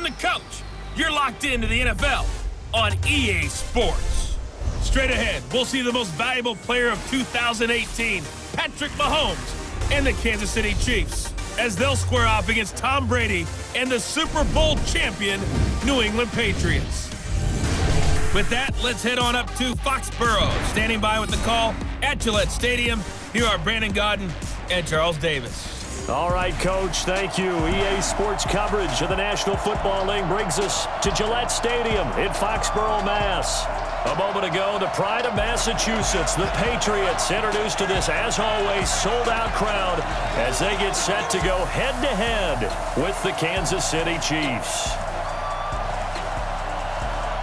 I'm the coach. You're locked into the NFL on EA Sports. Straight ahead, we'll see the most valuable player of 2018, Patrick Mahomes, and the Kansas City Chiefs, as they'll square off against Tom Brady and the Super Bowl champion New England Patriots. With that, let's head on up to Foxborough. Standing by with the call at Gillette Stadium, here are Brandon Gaudin and Charles Davis. All right, Coach, thank you. EA Sports coverage of the National Football League brings us to Gillette Stadium in Foxborough, Mass. A moment ago, the pride of Massachusetts, the Patriots, introduced to this, as always, sold-out crowd as they get set to go head-to-head with the Kansas City Chiefs.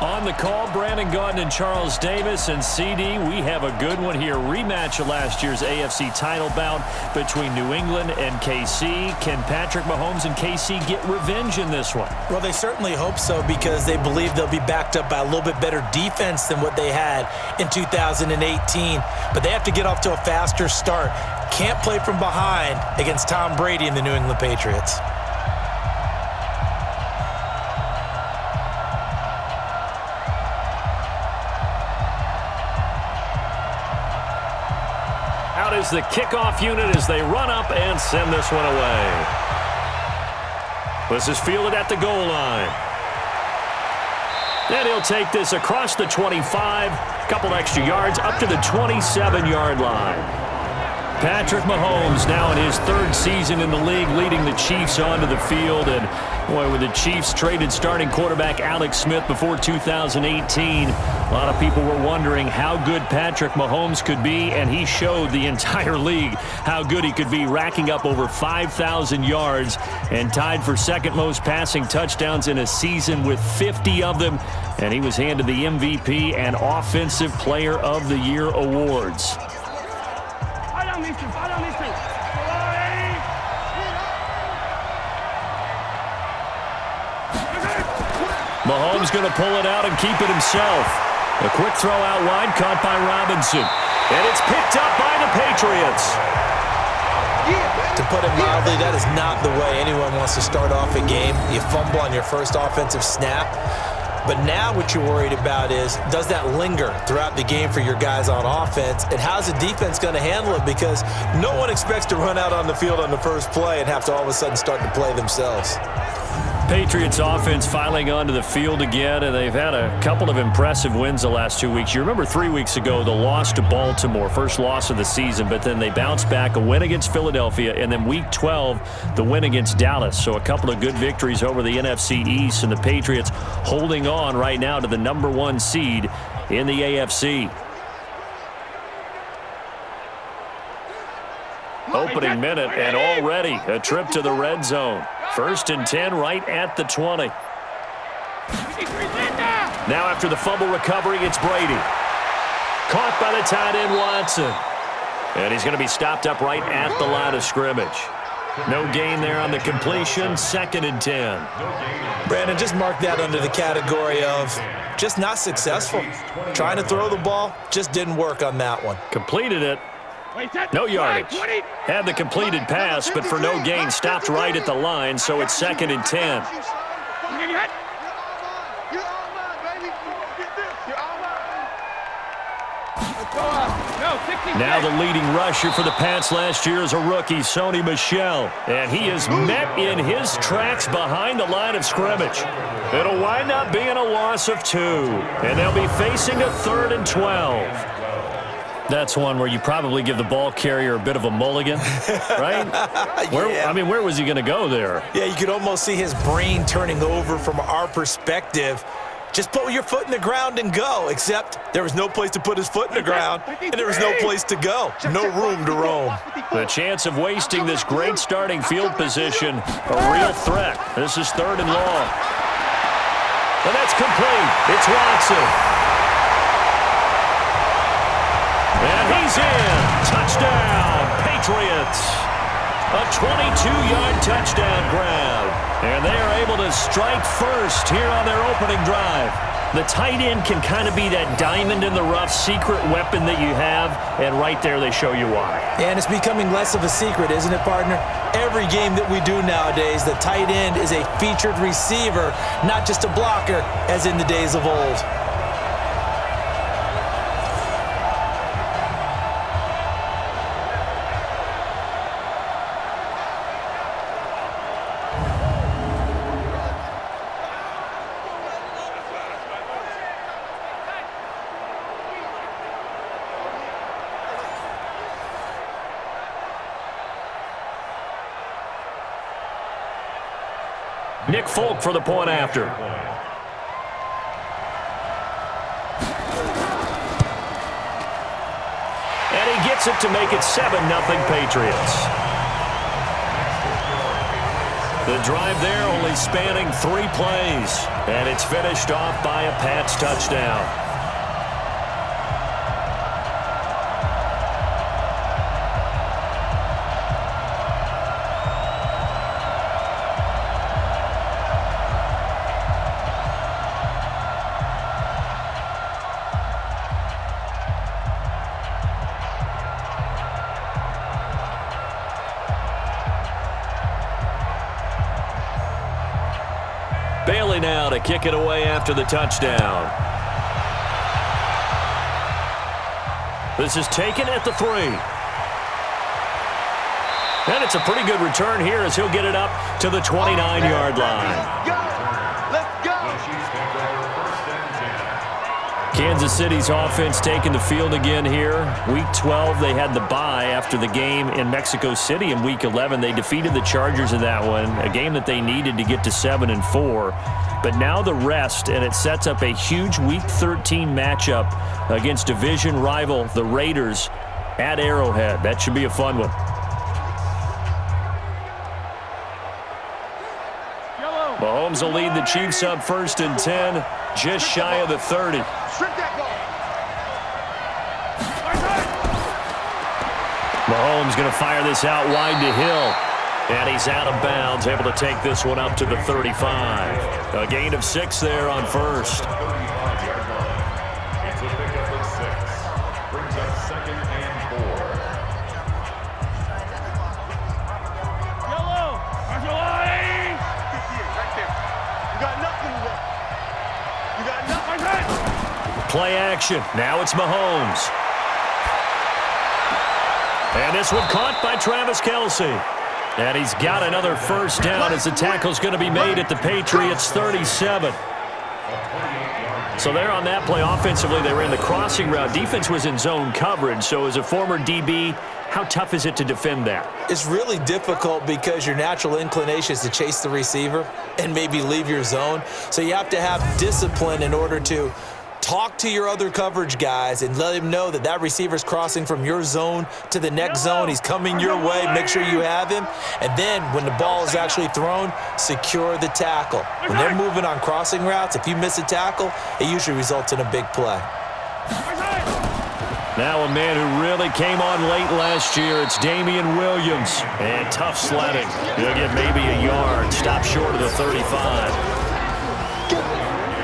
On the call, Brandon Gaudin and Charles Davis. And CD, we have a good one here. Rematch of last year's AFC title bout between New England and KC. Can Patrick Mahomes and KC get revenge in this one? Well, they certainly hope so, because they believe they'll be backed up by a little bit better defense than what they had in 2018. But they have to get off to a faster start. Can't play from behind against Tom Brady and the New England Patriots. Out is the kickoff unit as they run up and send this one away. This is fielded at the goal line. And he'll take this across the 25, couple extra yards, up to the 27-yard line. Patrick Mahomes now in his third season in the league, leading the Chiefs onto the field. And boy, with the Chiefs traded starting quarterback Alex Smith before 2018, a lot of people were wondering how good Patrick Mahomes could be, and he showed the entire league how good he could be, racking up over 5,000 yards and tied for second most passing touchdowns in a season with 50 of them. And he was handed the MVP and Offensive Player of the Year awards. Mahomes going to pull it out and keep it himself. A quick throw out wide, caught by Robinson. And it's picked up by the Patriots. To put it mildly, that is not the way anyone wants to start off a game. You fumble on your first offensive snap. But now what you're worried about is, does that linger throughout the game for your guys on offense? And how's the defense going to handle it? Because no one expects to run out on the field on the first play and have to all of a sudden start to play themselves. Patriots offense filing onto the field again, and they've had a couple of impressive wins the last 2 weeks. You remember 3 weeks ago, the loss to Baltimore, first loss of the season, but then they bounced back, a win against Philadelphia, and then week 12, the win against Dallas. So a couple of good victories over the NFC East, and the Patriots holding on right now to the #1 seed in the AFC. Opening minute, and already a trip to the red zone. 1st and 10 right at the 20. Now after the fumble recovery, it's Brady. Caught by the tight end Watson. And he's going to be stopped up right at the line of scrimmage. No gain there on the completion. 2nd and 10. Brandon, just mark that under the category of just not successful. Trying to throw the ball, just didn't work on that one. Completed it. No yardage. Had the completed pass, but for no gain, stopped right at the line, so it's 2nd and 10. Now the leading rusher for the Pats last year is a rookie, Sony Michel. And he is met in his tracks behind the line of scrimmage. It'll wind up being a loss of 2. And they'll be facing a 3rd and 12. That's one where you probably give the ball carrier a bit of a mulligan, right? Where was he going to go there? Yeah, you could almost see his brain turning over from our perspective. Just put your foot in the ground and go, except there was no place to put his foot in the ground, and there was no place to go. No room to roam. The chance of wasting this great starting field position, a real threat. This is 3rd and long. And that's complete. It's Watson. And he's in. Touchdown, Patriots. A 22-yard touchdown grab. And they are able to strike first here on their opening drive. The tight end can kind of be that diamond in the rough secret weapon that you have, and right there they show you why. And it's becoming less of a secret, isn't it, partner? Every game that we do nowadays, the tight end is a featured receiver, not just a blocker, as in the days of old. Nick Folk for the point after. And he gets it to make it 7-0 Patriots. The drive there only spanning 3 plays. And it's finished off by a Pats touchdown. Bailey now to kick it away after the touchdown. This is taken at the 3. And it's a pretty good return here as he'll get it up to the 29-yard line. Kansas City's offense taking the field again here. Week 12, they had the bye after the game in Mexico City in Week 11. They defeated the Chargers in that one, a game that they needed to get to 7-4. But now the rest, and it sets up a huge Week 13 matchup against division rival, the Raiders, at Arrowhead. That should be a fun one. Mahomes will lead the Chiefs up 1st and 10, just shy of the 30. Mahomes going to fire this out wide to Hill. And he's out of bounds, able to take this one up to the 35. A gain of 6 there on first. It's a pickup of 6. Brings up 2nd and 4. Yellow! Right there. You got nothing left. You got nothing. Play action. Now it's Mahomes. And this one caught by Travis Kelce. And he's got another first down as the tackle's going to be made at the Patriots 37. So there on that play, offensively, they ran the crossing route. Defense was in zone coverage. So as a former DB, how tough is it to defend that? It's really difficult because your natural inclination is to chase the receiver and maybe leave your zone. So you have to have discipline in order to talk to your other coverage guys and let him know that that receiver's crossing from your zone to the next zone. He's coming your way. Make sure you have him. And then when the ball is actually thrown, secure the tackle. When they're moving on crossing routes, if you miss a tackle, it usually results in a big play. Now a man who really came on late last year, it's Damian Williams. And tough sledding. He'll get maybe a yard. Stop short of the 35.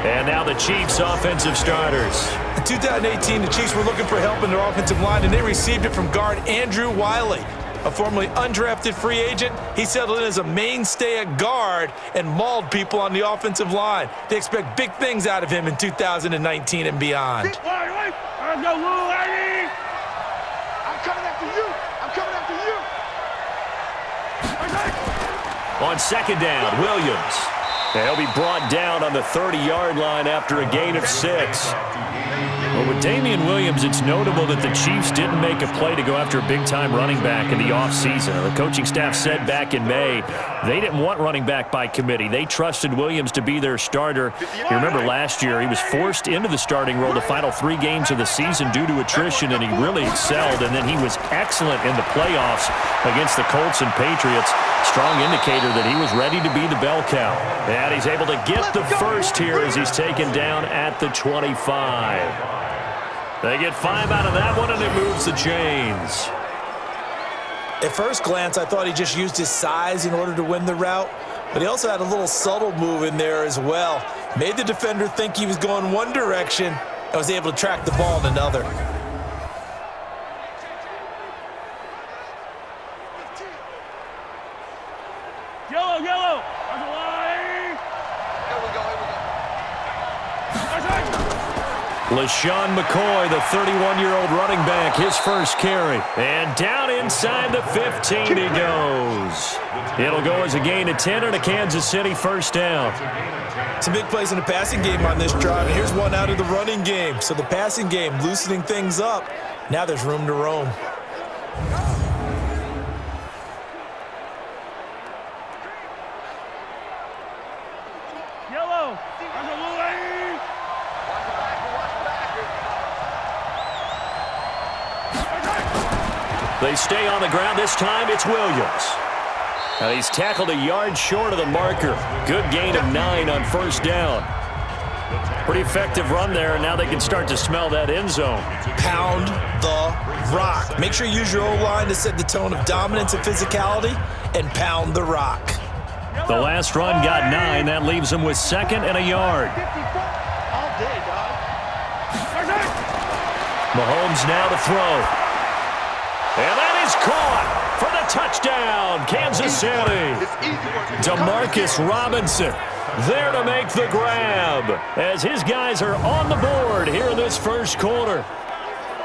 And now the Chiefs' offensive starters. In 2018, the Chiefs were looking for help in their offensive line, and they received it from guard Andrew Wiley, a formerly undrafted free agent. He settled in as a mainstay at guard and mauled people on the offensive line. They expect big things out of him in 2019 and beyond. I'm coming after you. I'm coming after you. On 2nd down, Williams. He'll be brought down on the 30-yard line after a gain of 6. Well, with Damian Williams, it's notable that the Chiefs didn't make a play to go after a big-time running back in the offseason. The coaching staff said back in May they didn't want running back by committee. They trusted Williams to be their starter. You remember last year he was forced into the starting role the final 3 games of the season due to attrition, and he really excelled. And then he was excellent in the playoffs against the Colts and Patriots. Strong indicator that he was ready to be the bell cow. And he's able to get the first here as he's taken down at the 25. They get 5 out of that one, and it moves the chains. At first glance, I thought he just used his size in order to win the route. but he also had a little subtle move in there as well. Made the defender think he was going one direction and was able to track the ball in another. Yellow, yellow. There's a line. Here we go, here we go. LaShawn McCoy, the 31-year-old running back, his first carry. And down inside the 15 he goes. It'll go as a gain of 10 and a Kansas City first down. Some big plays in the passing game on this drive, and here's one out of the running game. So the passing game loosening things up. Now there's room to roam. Yellow. There's a line. They stay on the ground. This time it's Williams. Now he's tackled a yard short of the marker. Good gain of 9 on first down. Pretty effective run there, and now they can start to smell that end zone. Pound the rock. Make sure you use your O-line to set the tone of dominance and physicality, and pound the rock. The last run got 9. That leaves them with second and a yard. All day, dog. Mahomes now to throw. And that is caught for the touchdown, Kansas City. Demarcus Robinson there to make the grab as his guys are on the board here in this first quarter.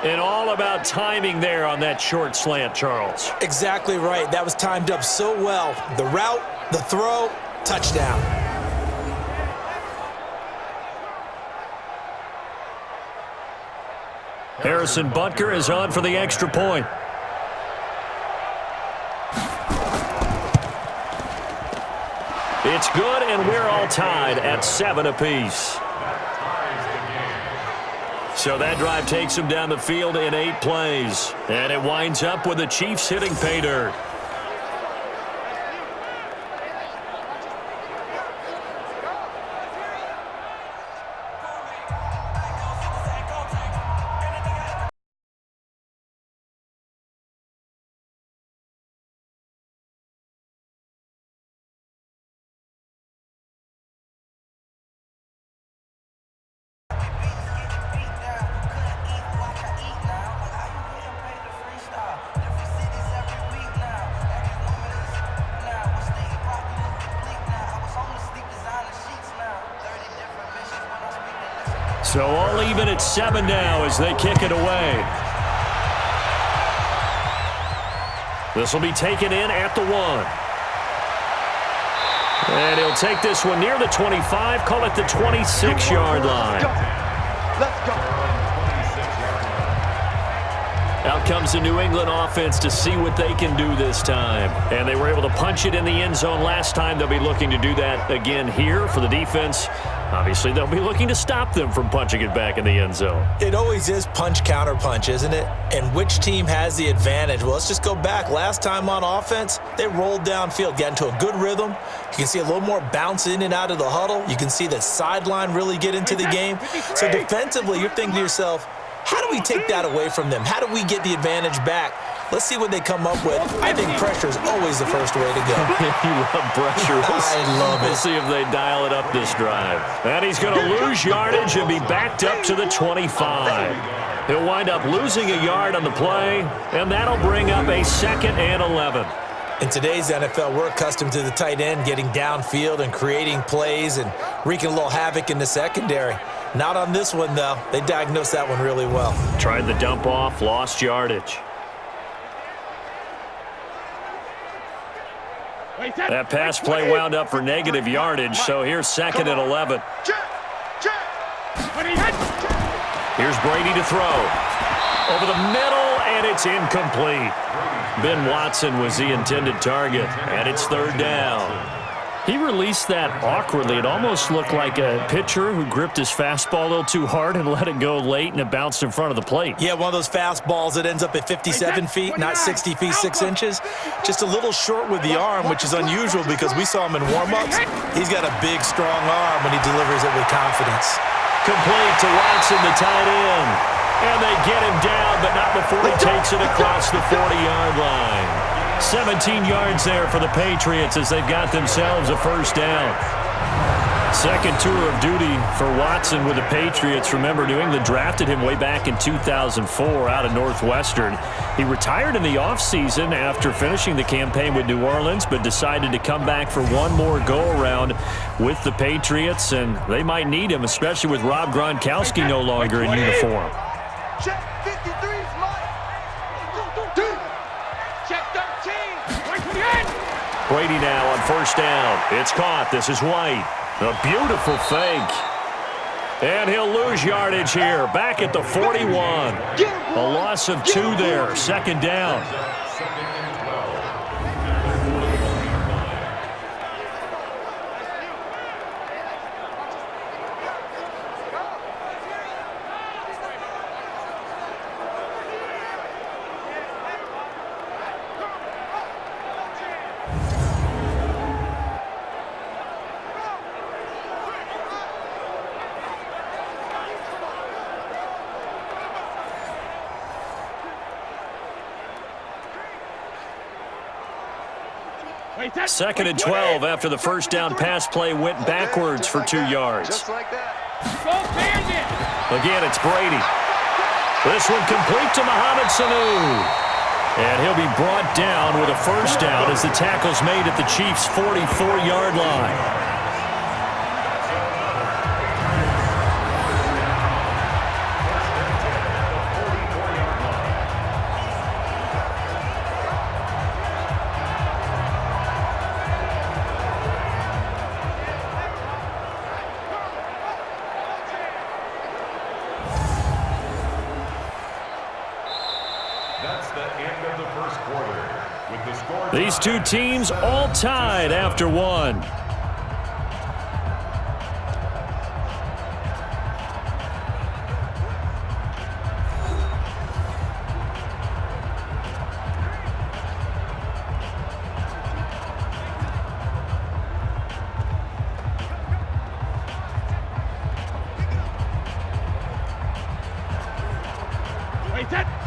And all about timing there on that short slant, Charles. Exactly right. That was timed up so well. The route, the throw, touchdown. Harrison Butker is on for the extra point. It's good, and we're all tied at 7 apiece. So that drive takes them down the field in 8 plays. And it winds up with the Chiefs hitting pay dirt. So all even at 7 now as they kick it away. This will be taken in at the 1. And he'll take this one near the 25, call it the 26-yard line. Let's go. Out comes the New England offense to see what they can do this time. And they were able to punch it in the end zone last time. They'll be looking to do that again here for the defense. Obviously, they'll be looking to stop them from punching it back in the end zone. It always is punch, counter punch, isn't it? And which team has the advantage? Well, let's just go back. Last time on offense, they rolled downfield, got into a good rhythm. You can see a little more bounce in and out of the huddle. You can see the sideline really get into the game. So defensively, you're thinking to yourself, how do we take that away from them? How do we get the advantage back? Let's see what they come up with. I think pressure is always the first way to go. You love pressure. I love it. We'll see if they dial it up this drive. And he's going to lose yardage and be backed up to the 25. He'll wind up losing a yard on the play, and that'll bring up a 2nd and 11. In today's NFL, we're accustomed to the tight end getting downfield and creating plays and wreaking a little havoc in the secondary. Not on this one, though. They diagnosed that one really well. Tried the dump off, lost yardage. That pass play wound up for negative yardage, so here's 2nd and 11. Here's Brady to throw. Over the middle, and it's incomplete. Ben Watson was the intended target, and it's 3rd down. He released that awkwardly. It almost looked like a pitcher who gripped his fastball a little too hard and let it go late, and it bounced in front of the plate. Yeah, one of those fastballs that ends up at 57 feet, not 60 feet, 6 inches. Just a little short with the arm, which is unusual because we saw him in warm-ups. He's got a big, strong arm when he delivers it with confidence. Complete to Watson, the tight end. And they get him down, but not before he takes it across the 40-yard line. 17 yards there for the Patriots as they've got themselves a first down. Second tour of duty for Watson with the Patriots. Remember, New England drafted him way back in 2004 out of Northwestern. He retired in the offseason after finishing the campaign with New Orleans, but decided to come back for one more go-around with the Patriots, and they might need him, especially with Rob Gronkowski no longer in uniform. Check 53's Mike. Check 13. Brady now on first down. It's caught. This is White. A beautiful fake. And he'll lose yardage here. Back at the 41. A loss of 2 there. Second down. Second and 12 after the first down pass play went backwards for 2 yards. Just like that. Again, it's Brady. This one complete to Mohamed Sanu. And he'll be brought down with a first down as the tackle's made at the Chiefs' 44-yard line. These two teams all tied after one.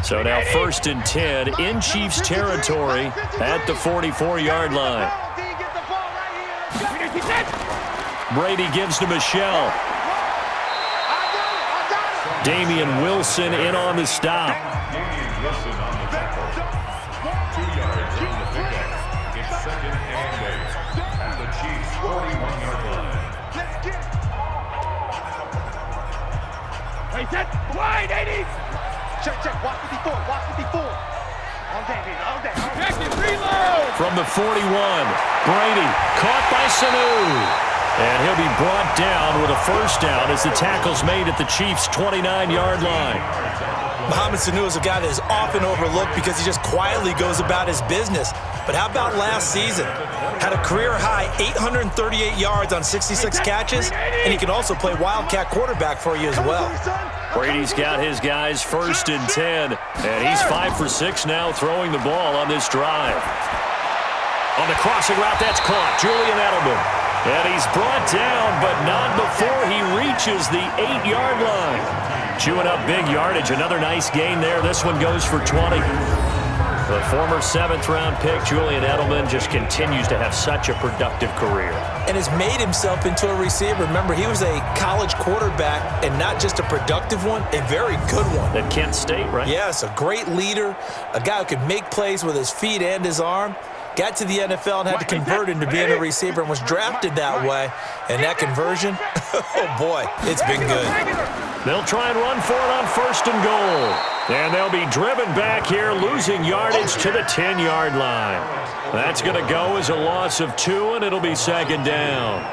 So now first and 10 in Chiefs territory at the 44-yard line. Brady gives to Michelle. Damian Wilson in on the stop. Damian Wilson on the tackle. 2 yards on the pickup. It's second and 8 at the Chiefs' 41-yard line. Wait, set. Wide, 80. Check. Watch 54. Watch 54. All day, baby. All day. Check it. Reload. From the 41, Brady caught by Sanu. And he'll be brought down with a first down as the tackle's made at the Chiefs' 29-yard line. Mohamed Sanu is a guy that is often overlooked because he just quietly goes about his business. But how about last season? Had a career-high 838 yards on 66 catches, and he can also play Wildcat quarterback for you as well. Brady's got his guys first and 10, and he's 5 for 6 now throwing the ball on this drive. On the crossing route, that's caught. Julian Edelman. And he's brought down, but not before he reaches the 8-yard line. Chewing up big yardage. Another nice gain there. This one goes for 20. The former 7th-round pick, Julian Edelman, just continues to have such a productive career. And has made himself into a receiver. Remember, he was a college quarterback, and not just a productive one, a very good one. At Kent State, right? Yes, a great leader, a guy who could make plays with his feet and his arm. Got to the NFL and had to convert into being a receiver and was drafted that way. And that conversion, oh boy, it's been good. They'll try and run for it on first and goal. And they'll be driven back here, losing yardage to the 10-yard line. That's going to go as a loss of 2, and it'll be second down.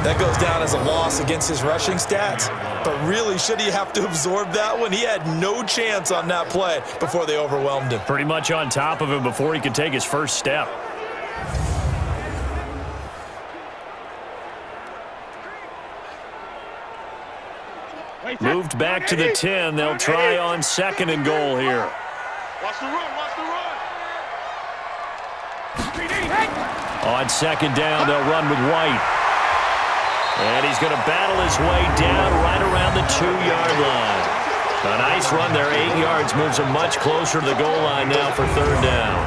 That goes down as a loss against his rushing stats. But really, should he have to absorb that one? He had no chance on that play before they overwhelmed him. Pretty much on top of him before he could take his first step. Moved back to the 10. They'll try on second and goal here. Watch the run. Watch the run. On second down, they'll run with White. And he's going to battle his way down right around the 2-yard line. A nice run there, 8 yards, moves him much closer to the goal line now for third down.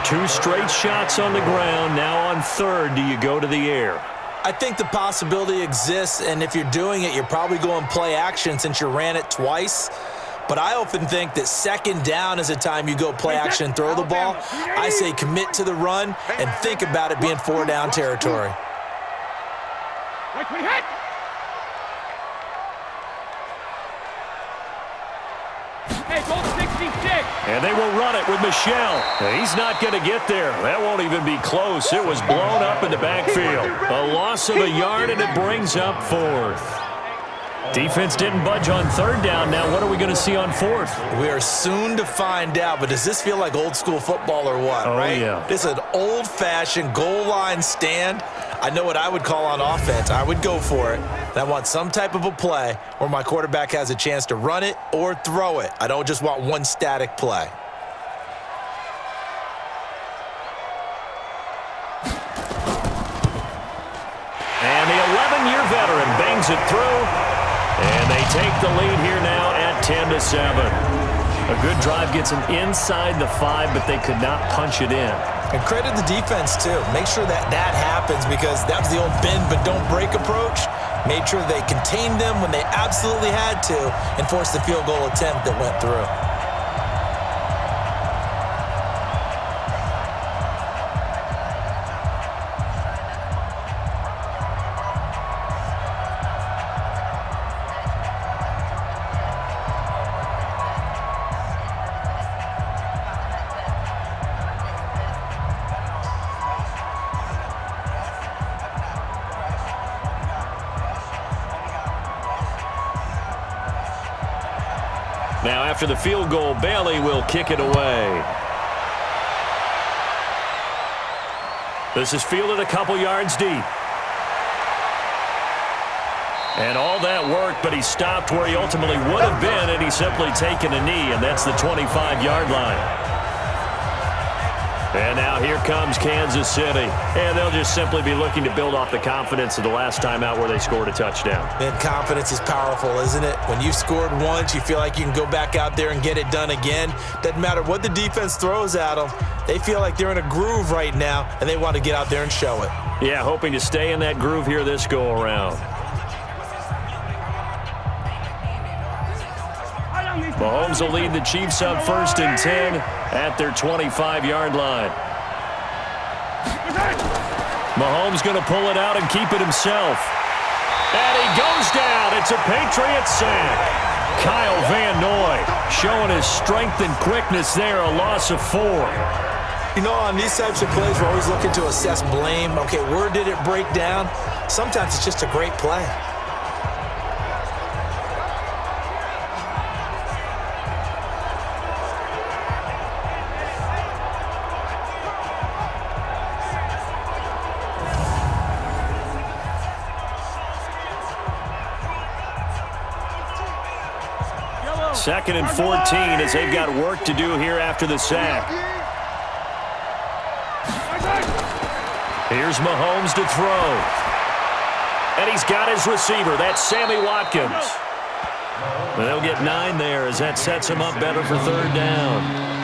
2 straight shots on the ground. Now on third, do you go to the air? I think the possibility exists, and if you're doing it, you're probably going play action since you ran it twice. But I often think that second down is a time you go play action and throw the ball. I say commit to the run and think about it being 4-down territory. And they will run it with Michel. He's not going to get there. That won't even be close. It was blown up in the backfield. A loss of a yard, and it brings up fourth. Defense didn't budge on third down. Now what are we going to see on fourth? We are soon to find out, but does this feel like old school football or what, right? Yeah. This is an old-fashioned goal line stand. I know what I would call on offense. I would go for it. And I want some type of a play where my quarterback has a chance to run it or throw it. I don't just want one static play. And the 11-year veteran bangs it through. And they take the lead here now at 10-7. A good drive gets them inside the 5, but they could not punch it in. And credit the defense, too. Make sure that happens because that was the old bend but don't break approach. Made sure they contained them when they absolutely had to and forced the field goal attempt that went through. Now after the field goal, Bailey will kick it away. This is fielded a couple yards deep. And all that work, but he stopped where he ultimately would have been, and he's simply taken a knee, and that's the 25-yard line. And now here comes Kansas City. And they'll just simply be looking to build off the confidence of the last time out where they scored a touchdown. And confidence is powerful, isn't it? When you've scored once, you feel like you can go back out there and get it done again. Doesn't matter what the defense throws at them. They feel like they're in a groove right now, and they want to get out there and show it. Yeah, hoping to stay in that groove here this go-around. Mahomes will lead the Chiefs up 1st and 10 at their 25-yard line. Mahomes going to pull it out and keep it himself. And he goes down. It's a Patriots sack. Kyle Van Noy showing his strength and quickness there, a loss of 4. You know, on these types of plays, we're always looking to assess blame. Okay, where did it break down? Sometimes it's just a great play. Second and 14 as they've got work to do here after the sack. Here's Mahomes to throw. And he's got his receiver. That's Sammy Watkins. And they'll get 9 there as that sets him up better for 3rd down.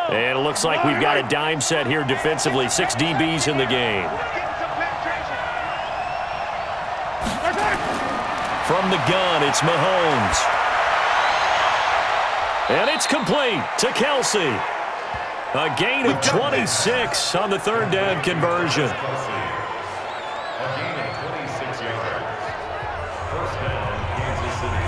And it looks like we've got a dime set here defensively. 6 DBs in the game. From the gun, it's Mahomes. And it's complete to Kelsey. A gain of 26 on the 3rd down conversion. A gain of 26 yards. 1st down, Kansas City.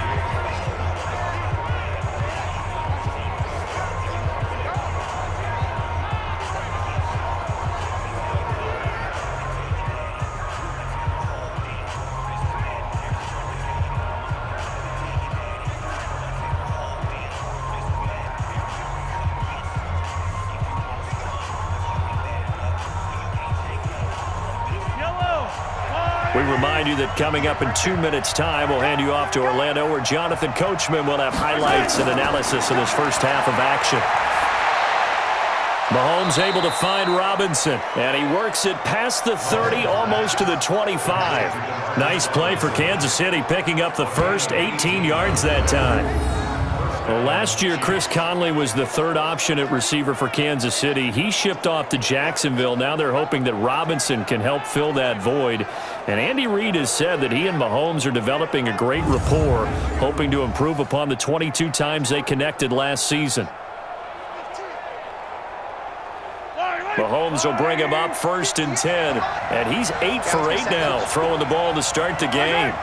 We remind you that coming up in 2 minutes' time, we'll hand you off to Orlando, where Jonathan Coachman will have highlights and analysis of this first half of action. Mahomes able to find Robinson, and he works it past the 30, almost to the 25. Nice play for Kansas City, picking up the first 18 yards that time. Well, last year, Chris Conley was the third option at receiver for Kansas City. He shipped off to Jacksonville. Now they're hoping that Robinson can help fill that void. And Andy Reid has said that he and Mahomes are developing a great rapport, hoping to improve upon the 22 times they connected last season. Mahomes will bring him up 1st and 10. And he's 8 for 8 now, throwing the ball to start the game.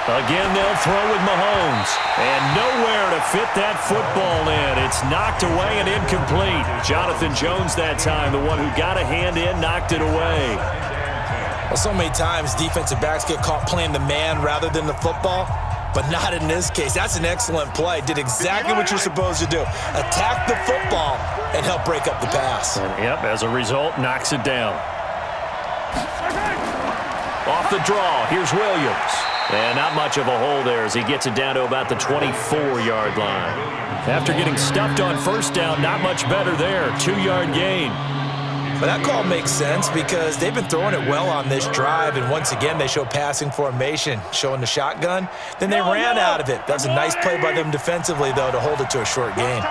Again, they'll throw with Mahomes. And nowhere to fit that football in. It's knocked away and incomplete. Jonathan Jones that time, the one who got a hand in, knocked it away. Well, so many times defensive backs get caught playing the man rather than the football, but not in this case. That's an excellent play. Did exactly what you're supposed to do. Attack the football and help break up the pass. And, yep, as a result, knocks it down. Off the draw, here's Williams. And not much of a hole there as he gets it down to about the 24-yard line. After getting stuffed on 1st down, not much better there. 2-yard gain. But that call makes sense because they've been throwing it well on this drive, and once again they show passing formation, showing the shotgun. Then they ran out of it. That was a nice play by them defensively, though, to hold it to a short gain.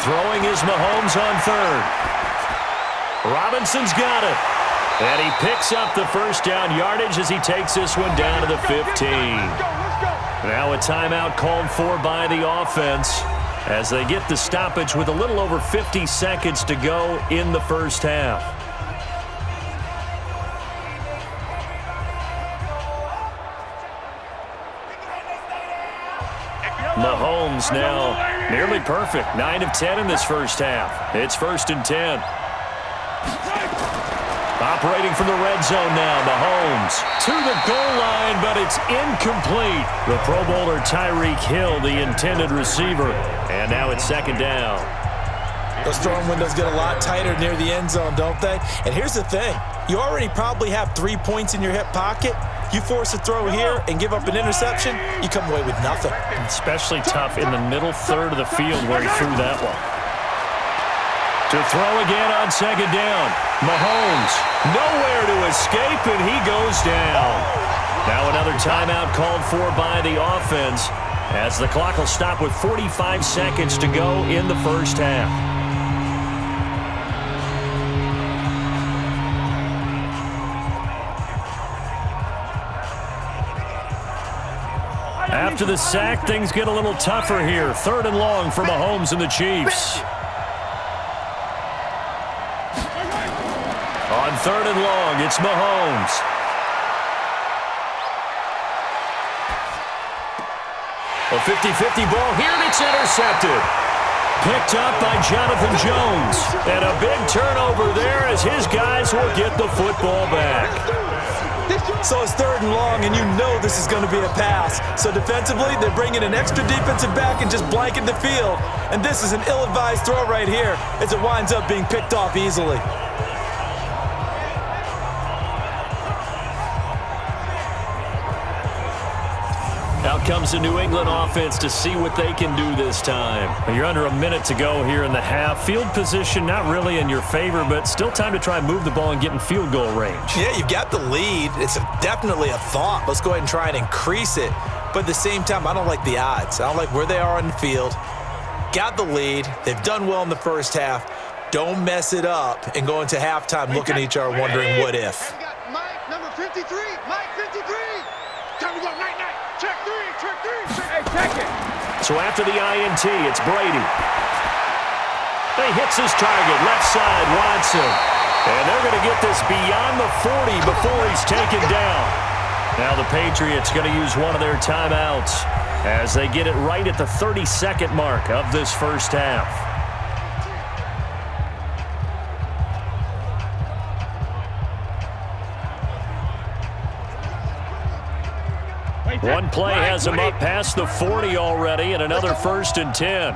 Throwing is Mahomes on 3rd. Robinson's got it. And he picks up the 1st down yardage as he takes this one down to the 15. Now a timeout called for by the offense as they get the stoppage with a little over 50 seconds to go in the 1st half. Mahomes now nearly perfect. 9 of 10 in this 1st half. It's 1st and 10. Operating from the red zone now, Mahomes to the goal line, but it's incomplete. The Pro Bowler Tyreek Hill, the intended receiver, and now it's 2nd down. Those throwing windows get a lot tighter near the end zone, don't they? And here's the thing. You already probably have 3 points in your hip pocket. You force a throw here and give up an interception, you come away with nothing. Especially tough in the middle third of the field where he threw that one. To throw again on 2nd down. Mahomes, nowhere to escape, and he goes down. Now another timeout called for by the offense as the clock will stop with 45 seconds to go in the 1st half. After the sack, things get a little tougher here. 3rd and long for Mahomes and the Chiefs. On 3rd and long, it's Mahomes. A 50-50 ball here, and it's intercepted. Picked up by Jonathan Jones. And a big turnover there as his guys will get the football back. So it's 3rd and long, and you know this is going to be a pass. So defensively, they're bringing an extra defensive back and just blanket the field. And this is an ill-advised throw right here as it winds up being picked off easily. Out comes the New England offense to see what they can do this time. You're under a minute to go here in the half. Field position not really in your favor, but still time to try and move the ball and get in field goal range. Yeah, you've got the lead. It's definitely a thought. Let's go ahead and try and increase it. But at the same time, I don't like the odds. I don't like where they are on the field. Got the lead. They've done well in the 1st half. Don't mess it up and go into halftime looking at each other wondering what if. Mike, number 53. Mike, 53. Time to go night-night. Check 3. Hey, check it. So after the INT, it's Brady. He hits his target, left side, Watson. And they're going to get this beyond the 40 before he's taken down. Now the Patriots going to use one of their timeouts as they get it right at the 30-second mark of this 1st half. One play has him up past the 40 already, and another 1st and 10.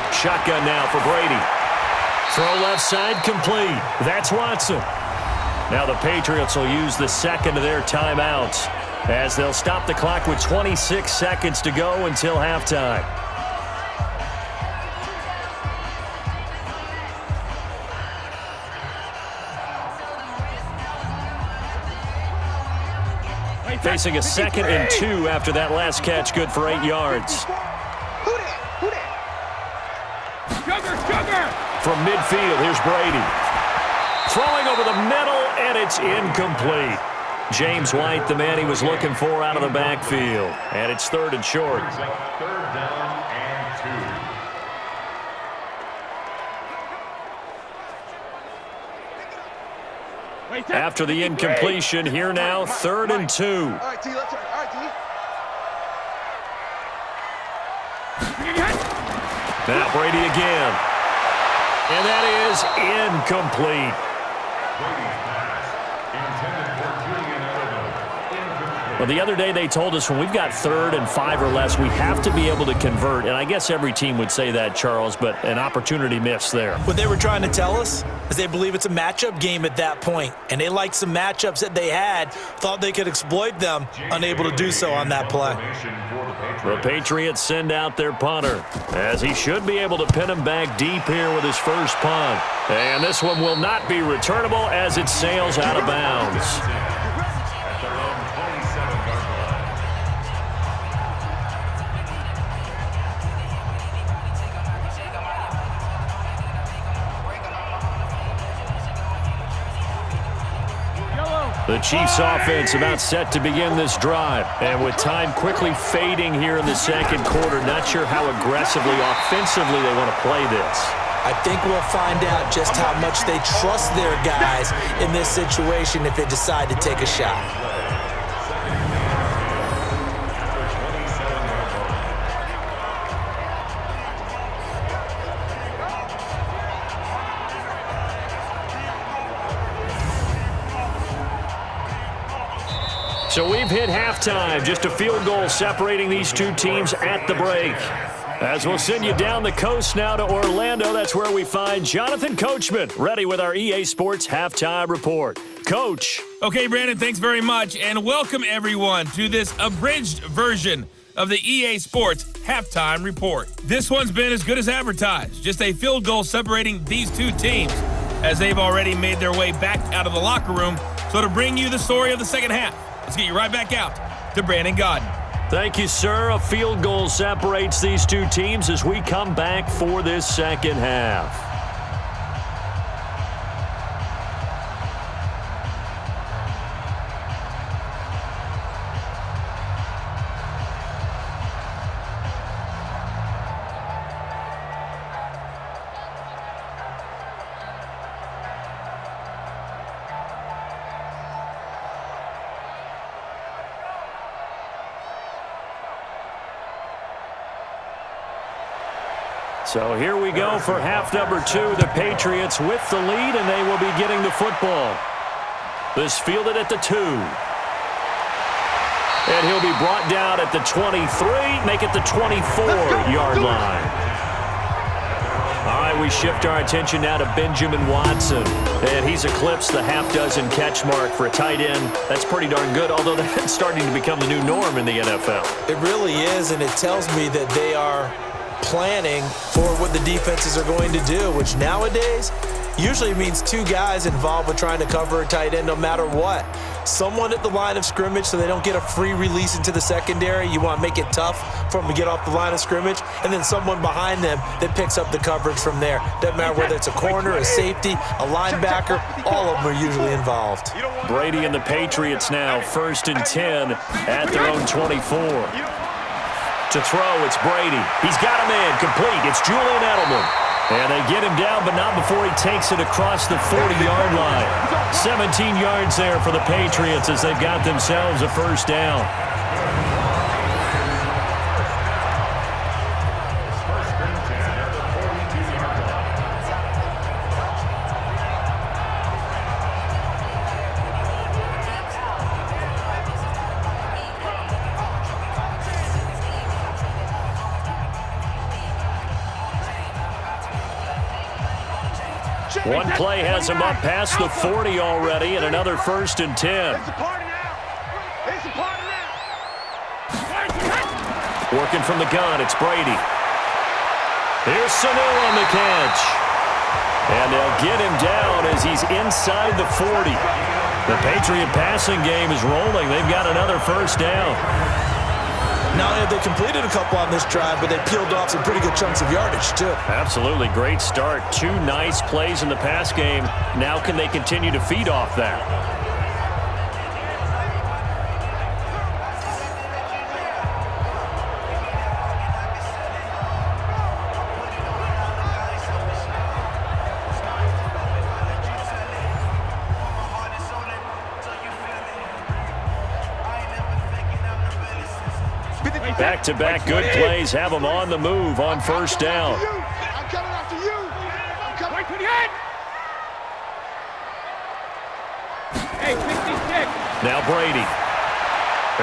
Shotgun now for Brady. Throw left side complete. That's Watson. Now the Patriots will use the 2nd of their timeouts as they'll stop the clock with 26 seconds to go until halftime. Facing a 2nd and 2 after that last catch, good for 8 yards. Who that? Sugar! From midfield, here's Brady. Throwing over the middle, and it's incomplete. James White, the man he was looking for out of the backfield. And it's 3rd and short. Third down and 2. After the incompletion, here now, 3rd and 2. All right, T, let's turn. All right, T. Now Brady again. And that is incomplete. Well, the other day they told us when we've got 3rd and 5 or less, we have to be able to convert. And I guess every team would say that, Charles, but an opportunity missed there. What they were trying to tell us is they believe it's a matchup game at that point, and they liked some matchups that they had, thought they could exploit them, unable to do so on that play. The Patriots send out their punter, as he should be able to pin him back deep here with his first punt. And this one will not be returnable as it sails out of bounds. The Chiefs offense about set to begin this drive. And with time quickly fading here in the second quarter, not sure how aggressively, offensively they want to play this. I think we'll find out just how much they trust their guys in this situation if they decide to take a shot. So we've hit halftime, just a field goal separating these two teams at the break. As we'll send you down the coast now to Orlando, that's where we find Jonathan Coachman, ready with our EA Sports Halftime Report. Coach. Okay, Brandon, thanks very much, and welcome everyone to this abridged version of the EA Sports Halftime Report. This one's been as good as advertised, just a field goal separating these two teams, as they've already made their way back out of the locker room. So to bring you the story of the second half, let's get you right back out to Brandon Godden. Thank you, sir. A field goal separates these two teams as we come back for this second half. So here we go for half number 2. The Patriots with the lead, and they will be getting the football. This fielded at the 2. And he'll be brought down at the 23, make it the 24-yard line. All right, we shift our attention now to Benjamin Watson. And he's eclipsed the half-dozen catch mark for a tight end. That's pretty darn good, although that's starting to become the new norm in the NFL. It really is, and it tells me that they are planning for what the defenses are going to do, which nowadays usually means 2 guys involved with trying to cover a tight end no matter what. Someone at the line of scrimmage so they don't get a free release into the secondary. You want to make it tough for them to get off the line of scrimmage. And then someone behind them that picks up the coverage from there. Doesn't matter whether it's a corner, a safety, a linebacker, all of them are usually involved. Brady and the Patriots now 1st and 10 at their own 24. To throw, it's Brady. He's got a man complete. It's Julian Edelman. And they get him down, but not before he takes it across the 40-yard line. 17 yards there for the Patriots as they've got themselves a first down. One play has him up past the 40 already, and another 1st and 10. It's a party now. It's a party now. Working from the gun, it's Brady. Here's Sanu on the catch. And they'll get him down as he's inside the 40. The Patriot passing game is rolling. They've got another first down. Not only have they completed a couple on this drive, but they peeled off some pretty good chunks of yardage, too. Absolutely. Great start. 2 nice plays in the pass game. Now can they continue to feed off that? Back-to-back good plays have them on the move on first down. I'm coming after you. I'm coming. Right to the end. Hey, 66. Now Brady.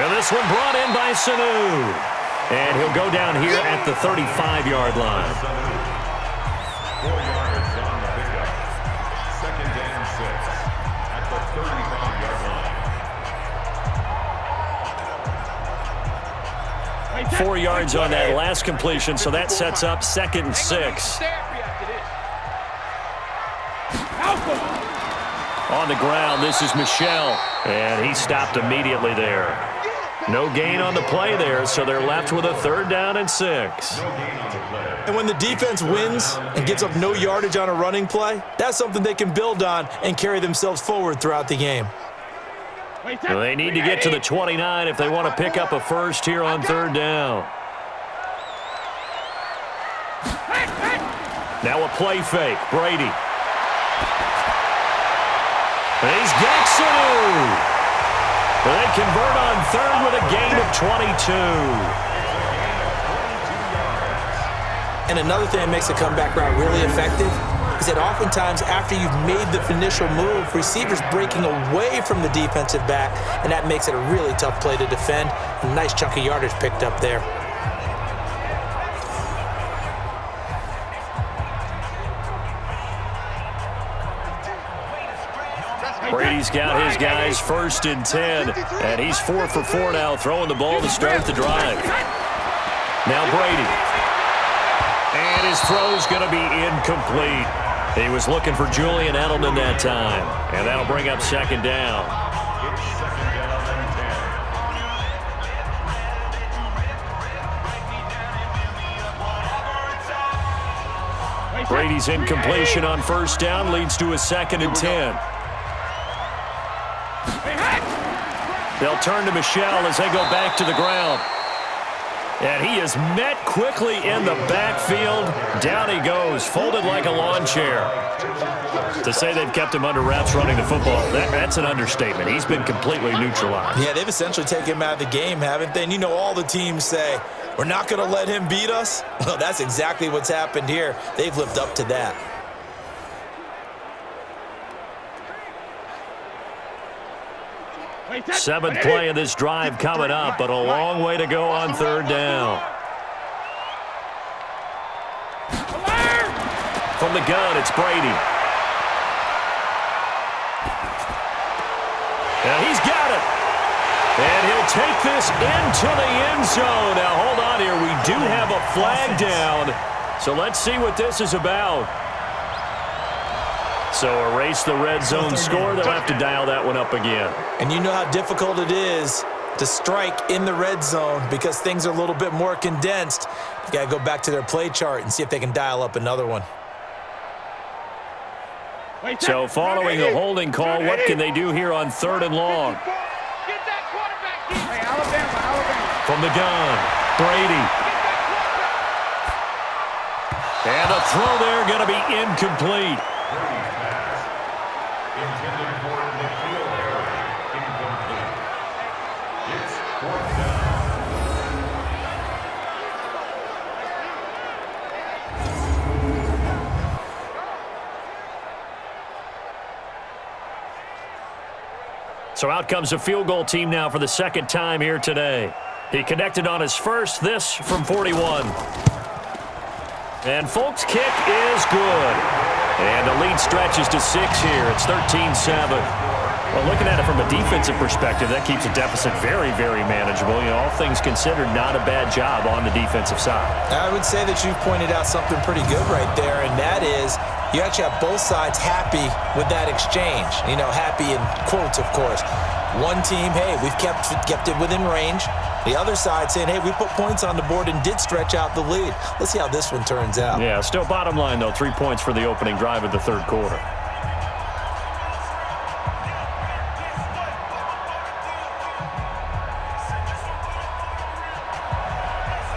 And this one brought in by Sanu. And he'll go down here at the 35-yard line. 4 yards on the pickup. 2nd and 6 at the 35-yard line. 4 yards on that last completion, so that sets up 2nd and 6. On the ground, this is Michel, and he stopped immediately there. No gain on the play there, so they're left with a 3rd down and 6. And when the defense wins and gets up no yardage on a running play, that's something they can build on and carry themselves forward throughout the game. They need to get to the 29 if they want to pick up a first here on 3rd down. Now a play fake. Brady. He's got Sanu. They convert on 3rd with a gain of 22. And another thing that makes a comeback route really effective is that oftentimes after you've made the initial move, receivers breaking away from the defensive back, and that makes it a really tough play to defend. A nice chunk of yardage picked up there. Brady's got his guys 1st and 10, and he's 4 for 4 now, throwing the ball to start the drive. Now Brady. And his throw's going to be incomplete. He was looking for Julian Edelman that time, and that'll bring up 2nd down. It's 2nd down and 10. Brady's incompletion on 1st down leads to a 2nd and 10. They'll turn to Michel as they go back to the ground. And he is met quickly in the backfield. Down he goes, folded like a lawn chair. To say they've kept him under wraps running the football, that's an understatement. He's been completely neutralized. Yeah, they've essentially taken him out of the game, haven't they? And you know all the teams say, we're not going to let him beat us. Well, that's exactly what's happened here. They've lived up to that. Seventh play of this drive coming up, but a long way to go on 3rd down. From the gun, it's Brady. And he's got it. And he'll take this into the end zone. Now, hold on here. We do have a flag down. So let's see what this is about. So erase the red zone score. They'll have to dial that one up again. And you know how difficult it is to strike in the red zone because things are a little bit more condensed. You got to go back to their play chart and see if they can dial up another one. So following a holding call, what can they do here on 3rd and long? Get that quarterback deep. Hey, Alabama. From the gun, Brady. And a throw there going to be incomplete. Intended for the field area. Incomplete. It's 4th down. So out comes a field goal team now for the 2nd time here today. He connected on his first, this from 41. And Folk's kick is good. And the lead stretches to 6 here. It's 13-7. Well, looking at it from a defensive perspective, that keeps a deficit very, very manageable. You know, all things considered, not a bad job on the defensive side. I would say that you've pointed out something pretty good right there, and that is you actually have both sides happy with that exchange. You know, happy in quotes, of course. One team, hey, we've kept it within range. The other side saying, hey, we put points on the board and did stretch out the lead. Let's see how this one turns out. Yeah, still bottom line, though, 3 points for the opening drive of the third quarter.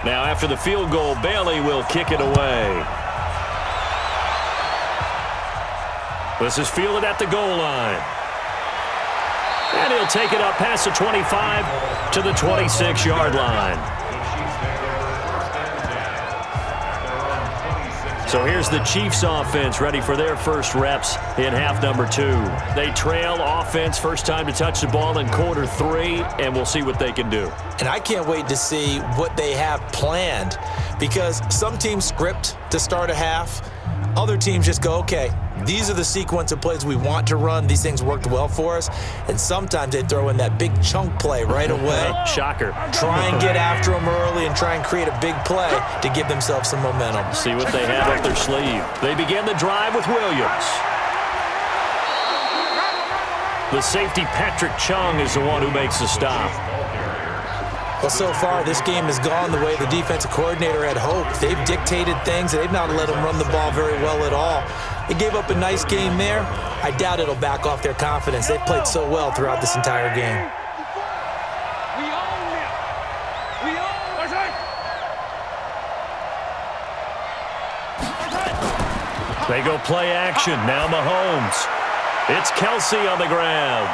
Now, after the field goal, Bailey will kick it away. This is fielded at the goal line. And he'll take it up past the 25 to the 26-yard line. So here's the Chiefs offense ready for their first reps in half number 2. They trail offense first time to touch the ball in quarter 3, and we'll see what they can do. And I can't wait to see what they have planned, because some teams script to start a half. Other teams just go, okay, these are the sequence of plays we want to run. These things worked well for us. And sometimes they throw in that big chunk play right away. Shocker. Try and get after them early and try and create a big play to give themselves some momentum. See what they have up their sleeve. They begin the drive with Williams. The safety, Patrick Chung, is the one who makes the stop. Well, so far, this game has gone the way the defensive coordinator had hoped. They've dictated things. They've not let them run the ball very well at all. They gave up a nice game there. I doubt it'll back off their confidence. They've played so well throughout this entire game. We own it. We own it. They go play action. Now Mahomes. It's Kelsey on the ground.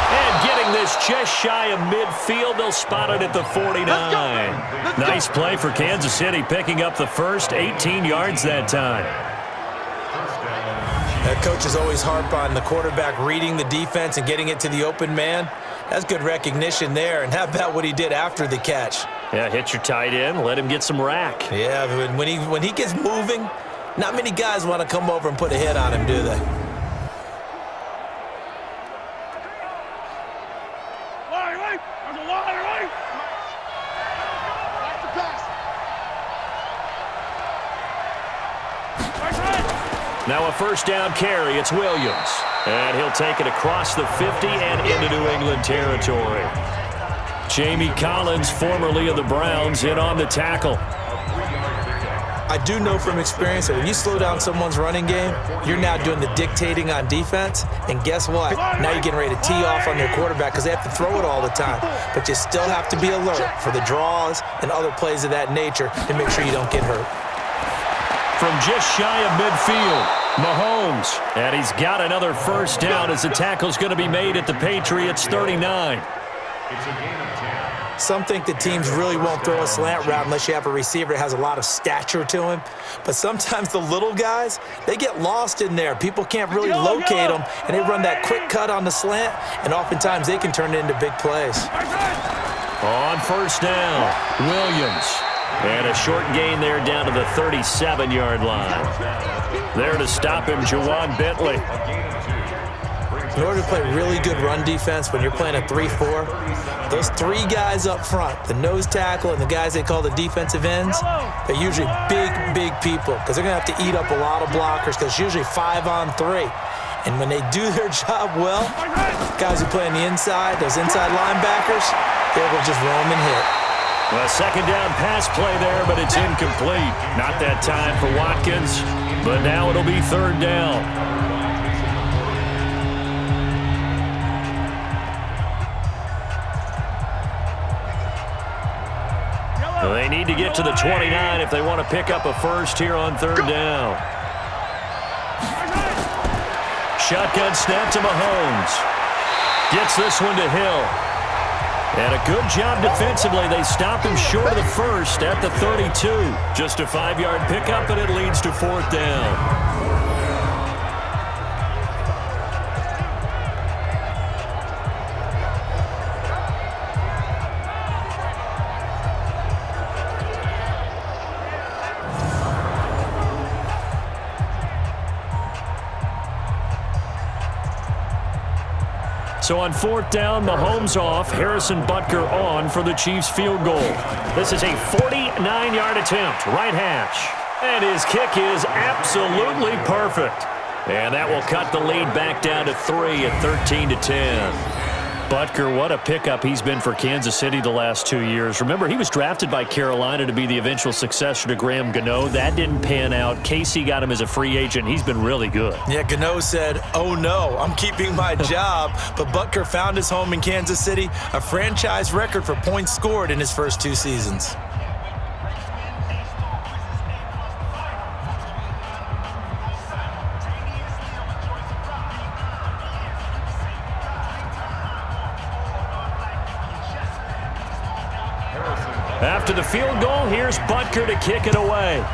And getting this just shy of midfield, they'll spot it at the 49. Nice play for Kansas City, picking up the first 18 yards that time. That coach is always harp on the quarterback reading the defense and getting it to the open man. That's good recognition there. And how about what he did after the catch? Yeah, hit your tight end, let him get some rack. Yeah, but when he gets moving, not many guys want to come over and put a hit on him, do they? Now a first down carry. It's Williams. And he'll take it across the 50 and into New England territory. Jamie Collins, formerly of the Browns, in on the tackle. I do know from experience that when you slow down someone's running game, you're now doing the dictating on defense. And guess what? Now you're getting ready to tee off on their quarterback because they have to throw it all the time. But you still have to be alert for the draws and other plays of that nature to make sure you don't get hurt. From just shy of midfield, Mahomes. And he's got another first down as the tackle's going to be made at the Patriots 39. It's a gain of 10. Some think that teams really won't throw a slant route unless you have a receiver that has a lot of stature to him. But sometimes the little guys, they get lost in there. People can't really locate them, and they run that quick cut on the slant, and oftentimes they can turn it into big plays. On first down, Williams. And a short gain there down to the 37-yard line. There to stop him, Juwan Bentley. In order to play really good run defense when you're playing a 3-4, those three guys up front, the nose tackle and the guys they call the defensive ends, they're usually big people because they're going to have to eat up a lot of blockers because it's usually 5-on-3. And when they do their job well, guys who play on the inside, those inside linebackers, they're able to just roam and hit. Well, a second down pass play there, but it's incomplete. Not that time for Watkins, but now it'll be third down. Well, they need to get to the 29 if they want to pick up a first here on third down. Shotgun snap to Mahomes. Gets this one to Hill. And a good job defensively. They stopped him short of the first at the 32. Just a 5-yard pickup, and it leads to fourth down. So on 4th down, Mahomes off, Harrison Butker on for the Chiefs field goal. This is a 49-yard attempt, right hash. And his kick is absolutely perfect. And that will cut the lead back down to 3 at 13-10. Butker, what a pickup he's been for Kansas City the last 2 years. Remember, he was drafted by Carolina to be the eventual successor to Graham Gano. That didn't pan out. Casey got him as a free agent. He's been really good. Yeah, Gano said, oh no, I'm keeping my job. But Butker found his home in Kansas City, a franchise record for points scored in his first 2 seasons. After the field goal, here's Butker to kick it away.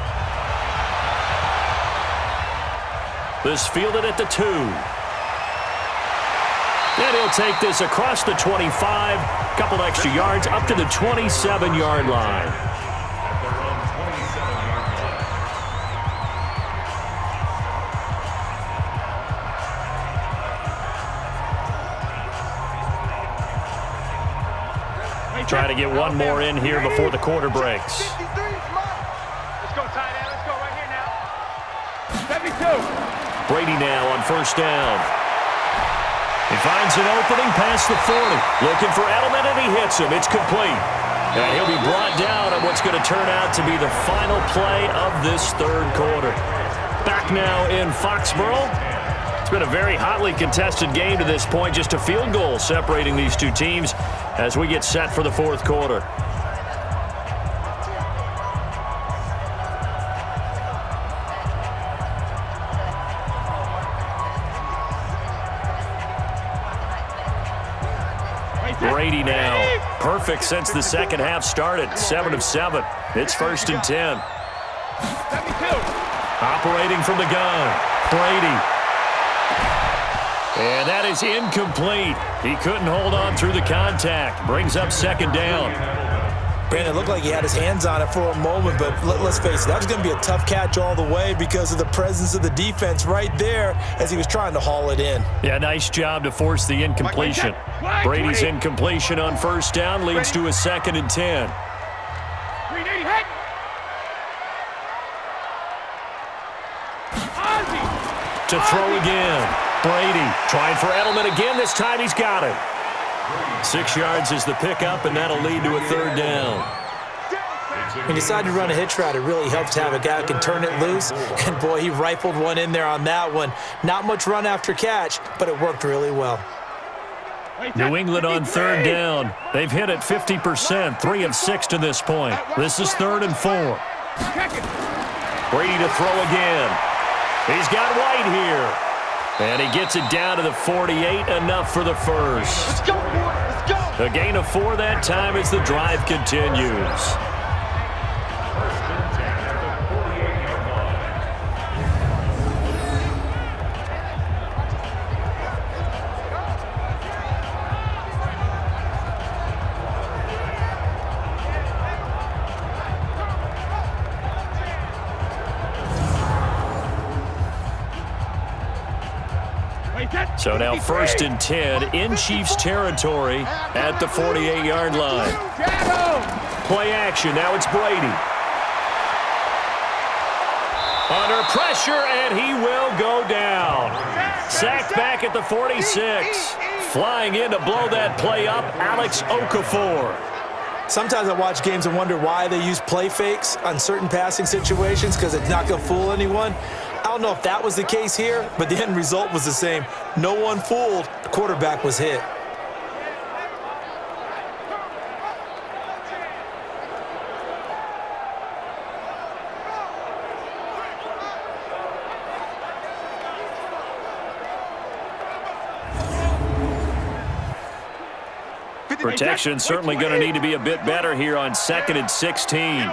This fielded at the 2. And he'll take this across the 25, couple extra yards up to the 27-yard line. Try to get one more in here before the quarter breaks. Let's go, tight end. Let's go right here now. 72. Brady now on 1st down. He finds an opening past the 40. Looking for Edelman, and he hits him. It's complete. And he'll be brought down on what's going to turn out to be the final play of this 3rd quarter. Back now in Foxborough. It's been a very hotly contested game to this point. Just a field goal separating these 2 teams as we get set for the 4th quarter. Brady now. Perfect since the second half started. 7 of 7. It's 1st and 10. 72. Operating from the gun. Brady. And that is incomplete. He couldn't hold on through the contact. Brings up 2nd down. Brandon, it looked like he had his hands on it for a moment, but let's face it, that was going to be a tough catch all the way because of the presence of the defense right there as he was trying to haul it in. Yeah, nice job to force the incompletion. Brady's incompletion on 1st down leads to a 2nd and 10. To throw again. Brady trying for Edelman again. This time he's got it. 6 yards is the pickup, and that'll lead to a 3rd down. When you decide to run a hitch route, it really helps to have a guy who can turn it loose. And, boy, he rifled one in there on that one. Not much run after catch, but it worked really well. New England on 3rd down. They've hit it 50%, 3 of 6 to this point. This is 3rd and 4. Brady to throw again. He's got White here. And he gets it down to the 48, enough for the 1st. Let's go, boy. Let's go. A gain of 4 that time as the drive continues. So now 1st and 10 in Chiefs territory at the 48-yard line. Play action. Now it's Brady. Under pressure, and he will go down. Sacked back at the 46. Flying in to blow that play up, Alex Okafor. Sometimes I watch games and wonder why they use play fakes on certain passing situations because it's not going to fool anyone. I don't know if that was the case here, but the end result was the same. No one fooled. The quarterback was hit. Protection certainly going to need to be a bit better here on 2nd and 16.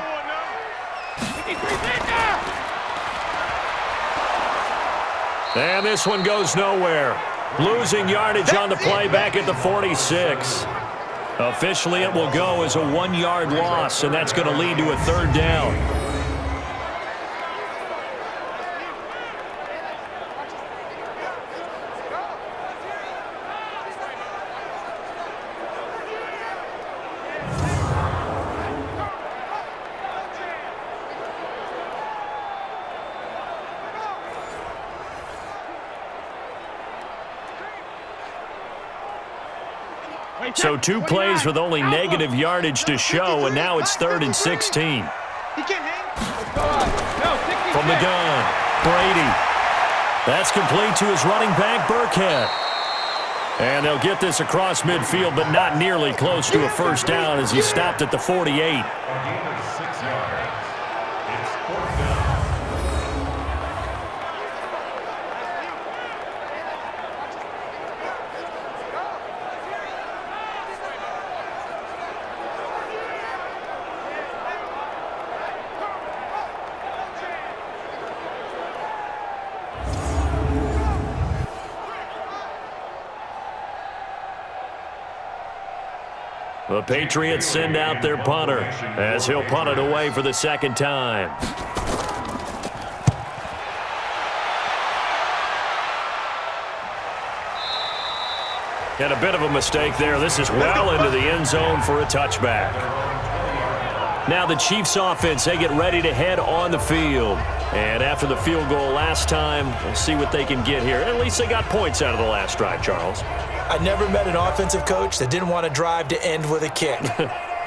And this one goes nowhere. Losing yardage on the play back at the 46. Officially, it will go as a 1-yard loss, and that's going to lead to a 3rd down. So 2 plays with only negative yardage to show, and now it's 3rd and 16. He can't hang. From the gun, Brady. That's complete to his running back, Burkhead. And they'll get this across midfield, but not nearly close to a first down as he stopped at the 48. The Patriots send out their punter as he'll punt it away for the 2nd time. And a bit of a mistake there. This is well into the end zone for a touchback. Now the Chiefs offense, they get ready to head on the field. And after the field goal last time, we'll see what they can get here. At least they got points out of the last drive, Charles. I never met an offensive coach that didn't want to drive to end with a kick.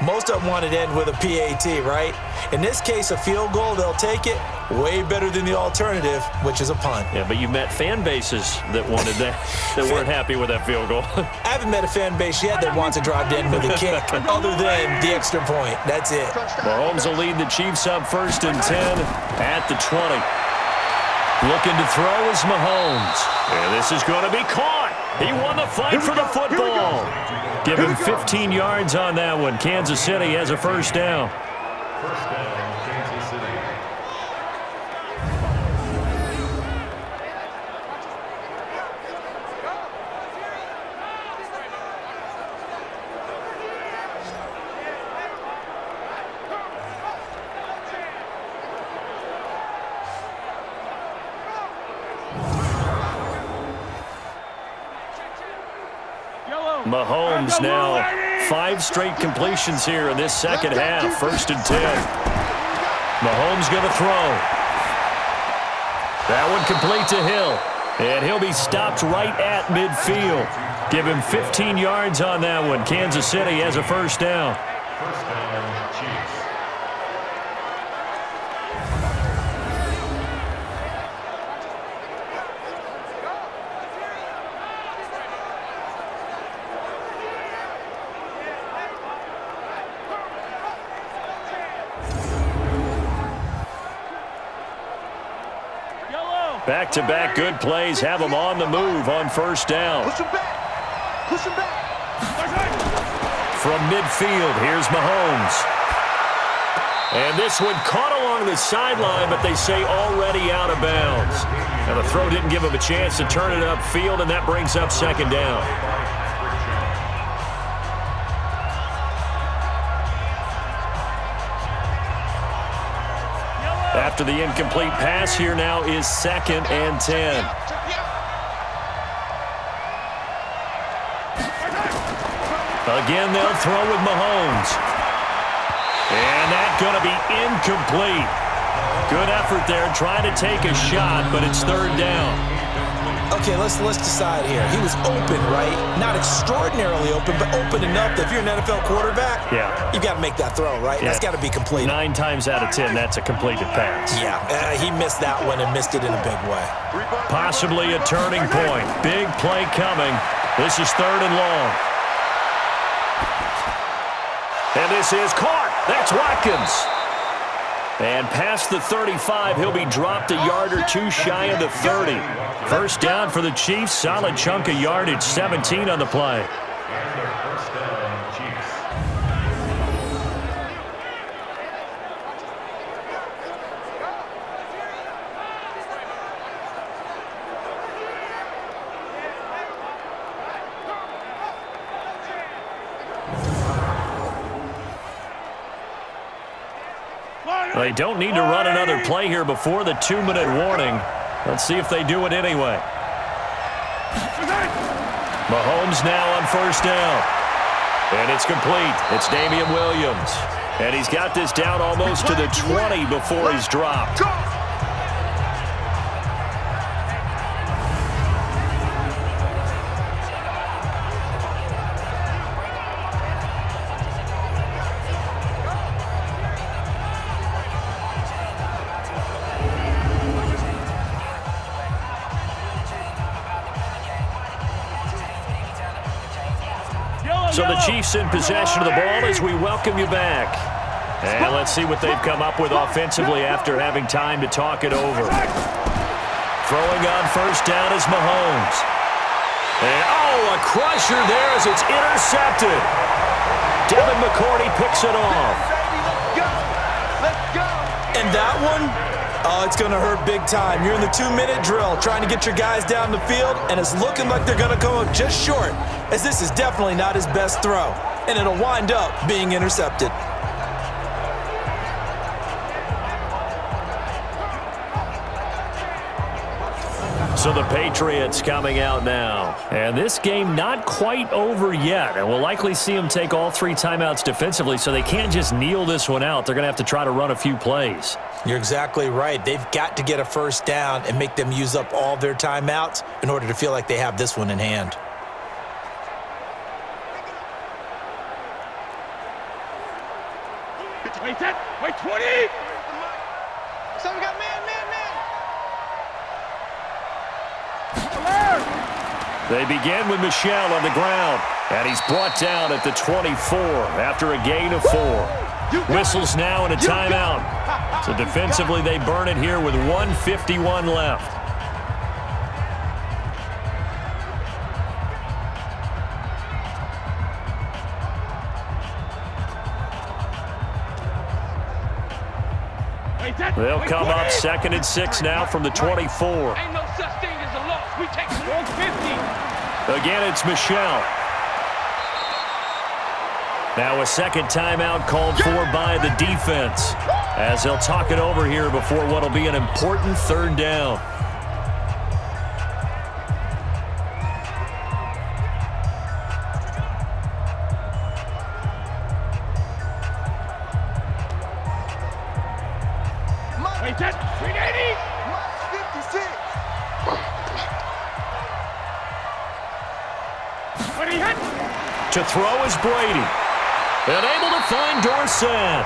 Most of them wanted to end with a PAT, right? In this case, a field goal, they'll take it. Way better than the alternative, which is a punt. Yeah, but you met fan bases that wanted that, that weren't happy with that field goal. I haven't met a fan base yet that wants to drive to end with a kick, other than the extra point. That's it. Mahomes will lead the Chiefs up 1st and 10 at the 20. Looking to throw is Mahomes. And this is going to be caught. He won the fight for the football. Give him 15 yards on that one. Kansas City has a first down. First down, Kansas City. Mahomes now 5 straight completions here in this second half. 1st and 10. Mahomes going to throw. That one complete to Hill. And he'll be stopped right at midfield. Give him 15 yards on that one. Kansas City has a first down. First down, Chiefs. Back-to-back good plays have them on the move on first down. Push him back. Push him back. From midfield, here's Mahomes. And this one caught along the sideline, but they say already out of bounds. Now the throw didn't give him a chance to turn it upfield, and that brings up 2nd down. After the incomplete pass, here now is 2nd and 10. Again, they'll throw with Mahomes. And that's going to be incomplete. Good effort there, trying to take a shot, but it's 3rd down. Okay, let's decide here. He was open, right? Not extraordinarily open, but open enough that if you're an NFL quarterback, you got to make that throw, right? Yeah. That's got to be completed. 9 times out of 10, that's a completed pass. Yeah, he missed that one and missed it in a big way. Possibly a turning point. Big play coming. This is 3rd and long. And this is caught. That's Watkins. And past the 35, he'll be dropped a yard or 2 shy of the 30. First down for the Chiefs. Solid chunk of yardage. 17 on the play. And their first down, Chiefs. They don't need to run another play here before the 2-minute warning. Let's see if they do it anyway. Mahomes now on first down. And it's complete. It's Damian Williams. And he's got this down almost to the 20 before he's dropped. So the Chiefs in possession of the ball as we welcome you back. And let's see what they've come up with offensively after having time to talk it over. Throwing on first down is Mahomes. And, a crusher there as it's intercepted. Devin McCourty picks it off. And that one, it's going to hurt big time. You're in the 2-minute drill trying to get your guys down the field, and it's looking like they're going to come up just short, as this is definitely not his best throw, and it'll wind up being intercepted. So the Patriots coming out now. And this game not quite over yet. And we'll likely see them take all 3 timeouts defensively, so they can't just kneel this one out. They're going to have to try to run a few plays. You're exactly right. They've got to get a first down and make them use up all their timeouts in order to feel like they have this one in hand. Wait, 10, wait, 20! Someone got man. They begin with Michel on the ground, and he's brought down at the 24 after a gain of 4. Whistles now and a timeout. So defensively, they burn it here with 1:51 left. They'll come up 2nd and 6 now from the 24. Ain't no such thing as a loss. We take 50. Again, it's Michel. Now a second timeout called for by the defense, as they'll talk it over here before what will be an important 3rd down. Wait, 10, 380. Minus 56. When he hit. To throw is Brady. And able to find Dorsett.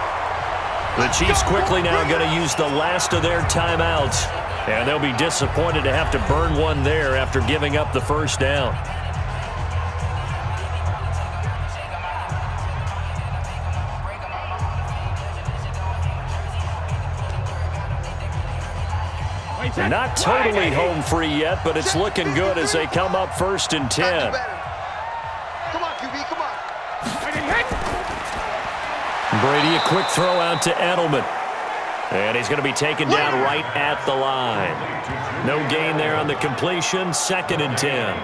The Chiefs quickly now going to use the last of their timeouts. And they'll be disappointed to have to burn one there after giving up the first down. Not totally home free yet, but it's looking good as they come up 1st and 10. Come on, QB, come on. Brady, a quick throw out to Edelman. And he's going to be taken down right at the line. No gain there on the completion, 2nd and 10.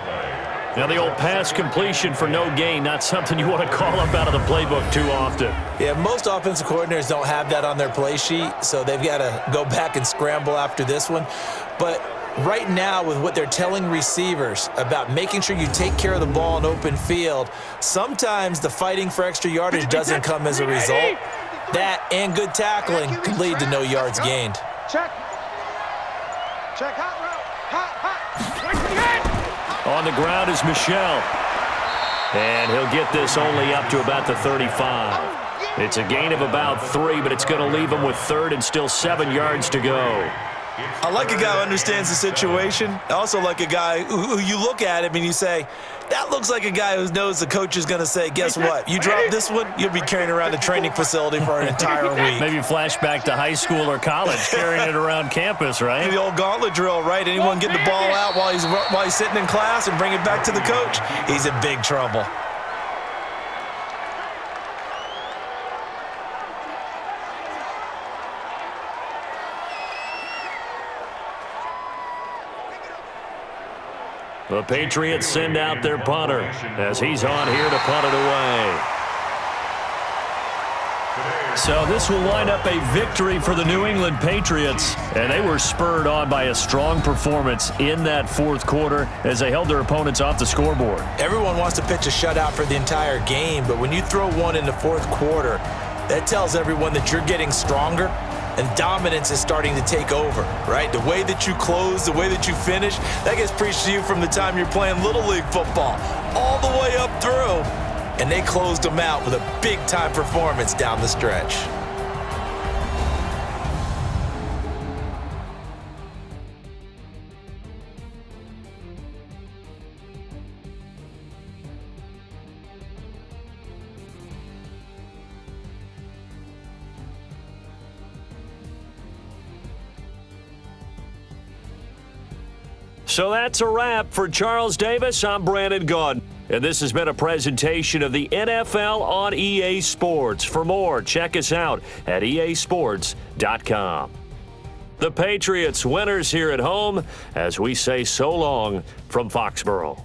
Now the old pass completion for no gain, not something you want to call up out of the playbook too often. Yeah, most offensive coordinators don't have that on their play sheet, so they've got to go back and scramble after this one. But right now, with what they're telling receivers about making sure you take care of the ball in open field, sometimes the fighting for extra yardage doesn't come as a result. That and good tackling could lead to no yards gained. Check. Check, hot route. Hot. On the ground is Michel. And he'll get this only up to about the 35. It's a gain of about 3, but it's going to leave him with 3rd and still 7 yards to go. I like a guy who understands the situation. I also like a guy who you look at him and you say, that looks like a guy who knows the coach is going to say, guess what? You drop this one, you'll be carrying around the training facility for an entire week. Maybe flashback to high school or college, carrying it around campus, right? The old gauntlet drill, right? Anyone get the ball out while he's sitting in class and bring it back to the coach, he's in big trouble. The Patriots send out their punter as he's on here to punt it away. So this will wind up a victory for the New England Patriots, and they were spurred on by a strong performance in that 4th quarter as they held their opponents off the scoreboard. Everyone wants to pitch a shutout for the entire game, but when you throw one in the 4th quarter, that tells everyone that you're getting stronger and dominance is starting to take over, right? The way that you close, the way that you finish, that gets preached to you from the time you're playing Little League football all the way up through. And they closed them out with a big-time performance down the stretch. So that's a wrap. For Charles Davis, I'm Brandon Gaudin. And this has been a presentation of the NFL on EA Sports. For more, check us out at easports.com. The Patriots winners here at home as we say so long from Foxborough.